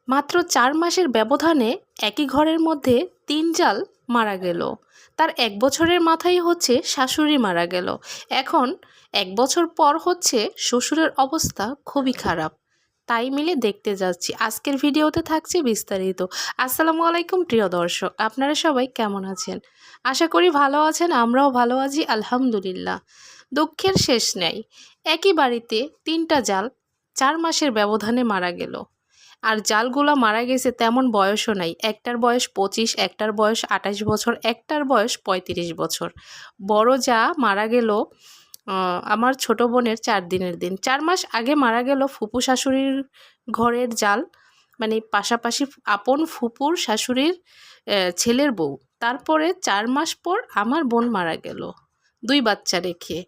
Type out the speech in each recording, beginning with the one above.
মাত্র ৪ মাসের ব্যবধানে একই ঘরের মধ্যে ৩ জাল মারা গেল। তার ১ বছরের মাথায় হচ্ছে শাশুড়ি মারা গেল। এখন ১ বছর পর হচ্ছে শ্বশুরের অবস্থা খুবই খারাপ। তাই মিলে দেখতে যাচ্ছি। আজকের ভিডিওতে থাকছে বিস্তারিত। আসসালামু আলাইকুম প্রিয় দর্শক, আপনারা সবাই কেমন আছেন? আশা করি ভালো আছেন, আমরাও ভালো আছি আলহামদুলিল্লাহ। দুঃখের শেষ নেই। একই বাড়িতে ৩টা জাল ৪ মাসের ব্যবধানে মারা গেল। আর জালগুলা মারা গেছে তেমন বয়সও নাই। একটার বয়স ২৫, একটার বয়স ২৮ বছর, একটার বয়স ৩৫ বছর। বড় যা মারা গেল আমার ছোট বোনের ৪ দিনের দিন। ৪ মাস আগে মারা গেল ফুপু শাশুড়ির ঘরের জাল, মানে পাশাপাশি আপন ফুপুর শাশুড়ির ছেলের বউ। তারপরে ৪ মাস পর আমার বোন মারা গেল ২ বাচ্চা রেখে।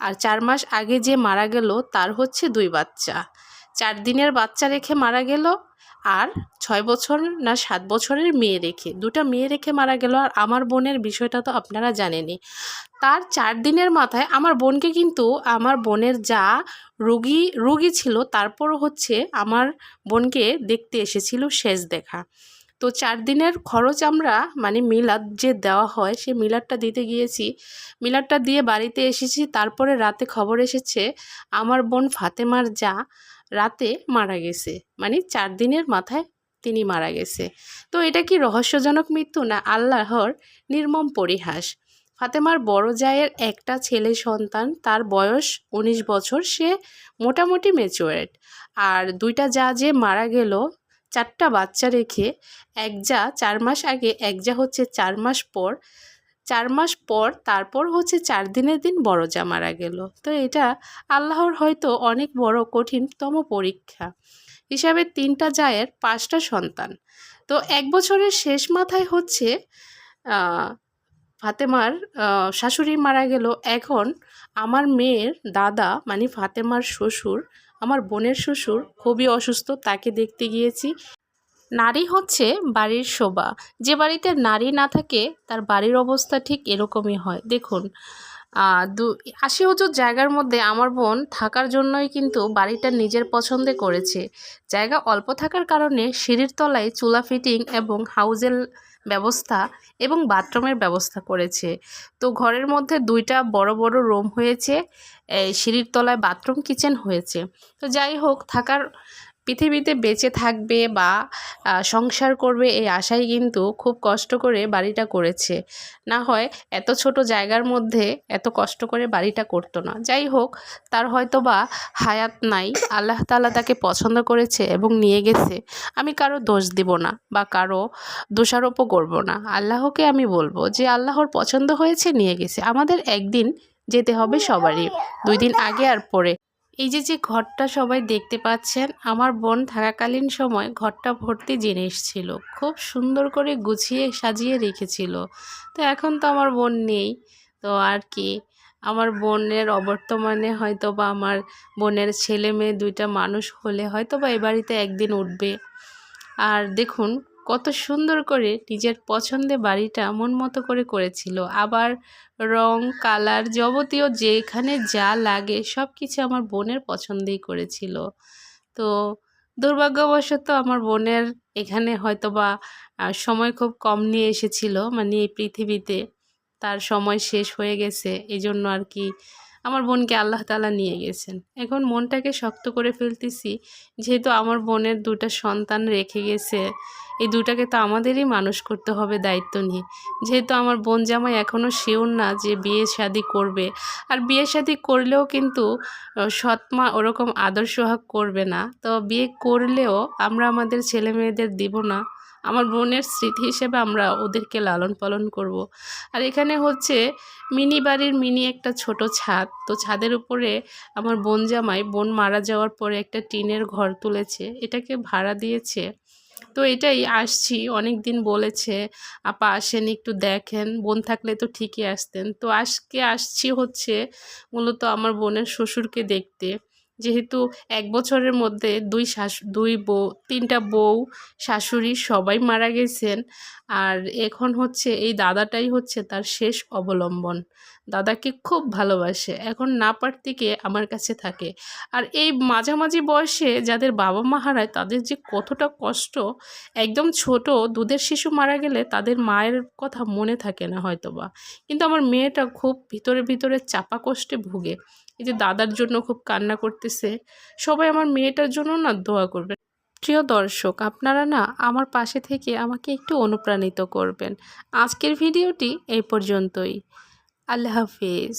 আর ৪ মাস আগে যে মারা গেল তার হচ্ছে ২ বাচ্চা। ৪ দিনের বাচ্চা রেখে মারা গেল, আর ৬ বছর না ৭ বছরের মেয়ে রেখে, ২টা মেয়ে রেখে মারা গেল। আর আমার বোনের বিষয়টা তো আপনারা জানেনই। তার ৪ দিনের মাথায় আমার বোনকে কিন্তু আমার বোনের যা রোগী ছিল, তারপরও হচ্ছে আমার বোনকে দেখতে এসেছিল শেষ দেখা। তো ৪ দিনের খরচ আমরা মানে মিলাদ যে দেওয়া হয় সে মিলাদটা দিতে গিয়েছি। মিলাদটা দিয়ে বাড়িতে এসেছি। তারপরে রাতে খবর এসেছে আমার বোন ফাতেমার যা রাতে মারা গেছে, মানে ৪ দিনের মাথায় তিনি মারা গেছে। তো এটা কি রহস্যজনক মৃত্যু, না আল্লাহর নির্মম পরিহাস? ফাতেমার বড় জায়ের একটা ছেলে সন্তান, তার বয়স ১৯ বছর, সে মোটামুটি ম্যাচুয়ার্ড। আর ২টা যা যে মারা গেল ৪টা বাচ্চা রেখে, এক যা ৪ মাস আগে, এক যা হচ্ছে ৪ মাস পর। ৪ মাস পর তারপর হচ্ছে ৪ দিনের দিন বড় যা মারা গেল। তো এটা আল্লাহর হয়তো অনেক বড় কঠিনতম পরীক্ষা হিসাবে ৩টা জায়ের ৫টা সন্তান। তো ১ বছরের শেষ মাথায় হচ্ছে ফাতেমার শাশুড়ি মারা গেল। এখন আমার মেয়ের দাদা মানে ফাতেমার শ্বশুর, আমার বোনের শ্বশুর খুবই অসুস্থ, তাকে দেখতে গিয়েছি। নারী হচ্ছে বাড়ির শোভা। যে বাড়িতে নারী না থাকে তার বাড়ির অবস্থা ঠিক এরকমই হয়। দেখুন, ৮০ অযুত জায়গার মধ্যে আমার বোন থাকার জন্যই কিন্তু বাড়িটা নিজের পছন্দে করেছে। জায়গা অল্প থাকার কারণে সিঁড়ির তলায় চুলা ফিটিং এবং হাউজের ব্যবস্থা এবং বাথরুমের ব্যবস্থা করেছে। তো ঘরের মধ্যে ২টা বড় বড় রুম হয়েছে, সিঁড়ির তলায় বাথরুম কিচেন হয়েছে। তো যাই হোক, থাকার পৃথিবীতে বেঁচে থাকবে বা সংসার করবে এই আশায় কিন্তু খুব কষ্ট করে বাড়িটা করেছে। না হয় এত ছোট জায়গার মধ্যে এত কষ্ট করে বাড়িটা করতো না। যাই হোক, তার হয়তো বা হায়াত নাই, আল্লাহ তাআলা তাকে পছন্দ করেছে এবং নিয়ে গেছে। আমি কারো দোষ দিব না বা কারো দোষারোপও করব না। আল্লাহকে আমি বলবো যে আল্লাহর পছন্দ হয়েছে, নিয়ে গেছে। আমাদের একদিন যেতে হবে সবারই, ২ দিন আগে আর পরে। এই যে ঘরটা সবাই দেখতে পাচ্ছেন, আমার বোন থাকাকালীন সময় ঘরটা ভর্তি জিনিস ছিল, খুব সুন্দর করে গুছিয়ে সাজিয়ে রেখেছিল। তো এখন তো আমার বোন নেই, তো আর কি, আমার বোনের অবর্তমানে হয়তো বা আমার বোনের ছেলে মেয়ে ২টা মানুষ হলে হয়তো বা এ বাড়িতে একদিন উঠবে। আর দেখুন কত সুন্দর করে নিজের পছন্দে বাড়িটা মন মতো করে করেছিল। আবার রং কালার যাবতীয় যেখানে যা লাগে সব কিছু আমার বোনের পছন্দেই করেছিল। তো দুর্ভাগ্যবশত আমার বোনের এখানে হয়তোবা সময় খুব কম নিয়ে এসেছিল, মানে এই পৃথিবীতে তার সময় শেষ হয়ে গেছে। এজন্য আর কি আমার বোনকে আল্লাহ তাআলা নিয়ে গেছেন। এখন মনটাকে শক্ত করে ফেলতেছি, যেহেতু আমার বোনের ২টা সন্তান রেখে গেছে, এই ২টাকে তো আমাদেরই মানুষ করতে হবে দায়িত্ব নিয়ে। যেহেতু আমার বোন জামাই এখনও শিওর না যে বিয়ে শাদী করবে, আর বিয়ে শাদী করলেও কিন্তু সৎমা ওরকম আদর সোহাগ করবে না। তো বিয়ে করলেও আমরা আমাদের ছেলে মেয়েদের দিব না, আমার বোনের স্মৃতি হিসেবে আমরা ওদেরকে লালন পালন করব। আর এখানে হচ্ছে মিনি বাড়ির মিনি একটা ছোট ছাদ। তো ছাদের উপরে আমার বোন জামাই বোন মারা যাওয়ার পরে একটা টিনের ঘর তুলেছে, এটাকে ভাড়া দিয়েছে। তো এটাই আসছি, অনেক দিন বলেছে আপা আসেন একটু দেখেন, বোন থাকলে তো ঠিকই আসতেন। তো আজকে আসছি হচ্ছে মূলত আমার বোনের শ্বশুরকে দেখতে। যেহেতু ১ বছরের মধ্যে ২ বউ, ৩টা বউ, শাশুড়ি সবাই মারা গেছেন। আর এখন হচ্ছে এই দাদাটাই হচ্ছে তার শেষ অবলম্বন। দাদাকে খুব ভালোবাসে, এখন না পারতে গিয়ে আমার কাছে থাকে। আর এই মাঝামাঝি বয়সে যাদের বাবা মা হারায় তাদের যে কতটা কষ্ট, একদম ছোট দুধের শিশু মারা গেলে তাদের মায়ের কথা মনে থাকে না হয়তোবা, কিন্তু আমার মেয়েটা খুব ভিতরে ভিতরে চাপা কষ্টে ভুগে। এই যে দাদার জন্য খুব কান্না করতেছে। সবাই আমার মেয়েটার জন্য না দোয়া করবেন। প্রিয় দর্শক, আপনারা না আমার পাশে থেকে আমাকে একটু অনুপ্রাণিত করবেন। আজকের ভিডিওটি এই পর্যন্তই। আল্লাহ হাফিজ।